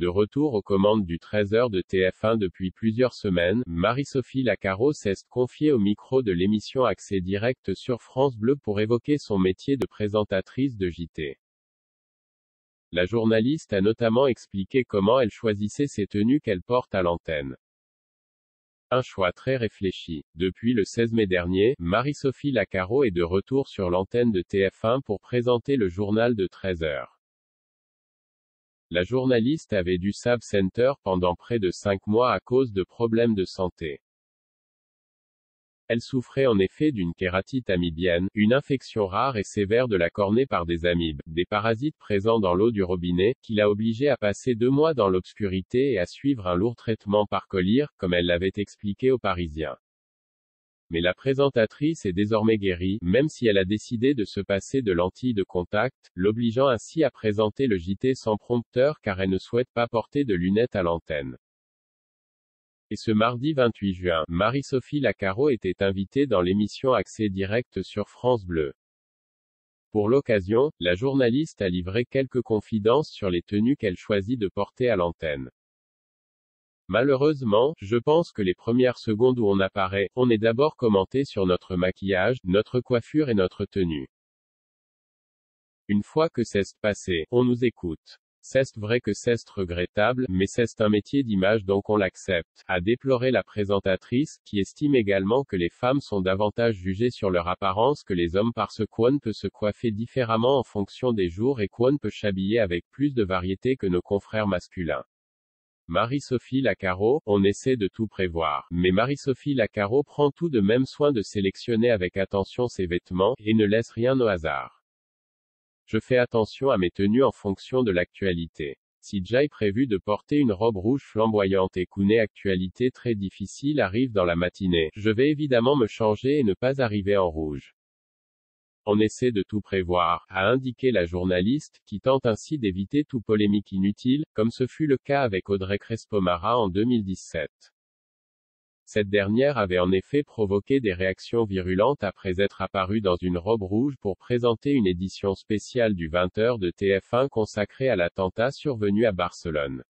De retour aux commandes du 13h de TF1 depuis plusieurs semaines, Marie-Sophie Lacaro s'est confiée au micro de l'émission Accès Direct sur France Bleu pour évoquer son métier de présentatrice de JT. La journaliste a notamment expliqué comment elle choisissait ses tenues qu'elle porte à l'antenne. Un choix très réfléchi. Depuis le 16 mai dernier, Marie-Sophie Lacaro est de retour sur l'antenne de TF1 pour présenter le journal de 13h. La journaliste avait dû s'absenter pendant près de 5 mois à cause de problèmes de santé. Elle souffrait en effet d'une kératite amibienne, une infection rare et sévère de la cornée par des amibes, des parasites présents dans l'eau du robinet, qui l'a obligée à passer 2 mois dans l'obscurité et à suivre un lourd traitement par collyre, comme elle l'avait expliqué aux Parisiens. Mais la présentatrice est désormais guérie, même si elle a décidé de se passer de lentilles de contact, l'obligeant ainsi à présenter le JT sans prompteur car elle ne souhaite pas porter de lunettes à l'antenne. Et ce mardi 28 juin, Marie-Sophie Lacaro était invitée dans l'émission Accès Direct sur France Bleu. Pour l'occasion, la journaliste a livré quelques confidences sur les tenues qu'elle choisit de porter à l'antenne. Malheureusement, je pense que les premières secondes où on apparaît, on est d'abord commenté sur notre maquillage, notre coiffure et notre tenue. Une fois que c'est passé, on nous écoute. C'est vrai que c'est regrettable, mais c'est un métier d'image donc on l'accepte, a déploré la présentatrice, qui estime également que les femmes sont davantage jugées sur leur apparence que les hommes parce qu'on peut se coiffer différemment en fonction des jours et qu'on peut s'habiller avec plus de variété que nos confrères masculins. Marie-Sophie Lacaro, on essaie de tout prévoir, mais Marie-Sophie Lacaro prend tout de même soin de sélectionner avec attention ses vêtements, et ne laisse rien au hasard. Je fais attention à mes tenues en fonction de l'actualité. Si j'ai prévu de porter une robe rouge flamboyante et qu'une actualité très difficile arrive dans la matinée, je vais évidemment me changer et ne pas arriver en rouge. On essaie de tout prévoir, a indiqué la journaliste, qui tente ainsi d'éviter toute polémique inutile, comme ce fut le cas avec Audrey Crespo-Mara en 2017. Cette dernière avait en effet provoqué des réactions virulentes après être apparue dans une robe rouge pour présenter une édition spéciale du 20h de TF1 consacrée à l'attentat survenu à Barcelone.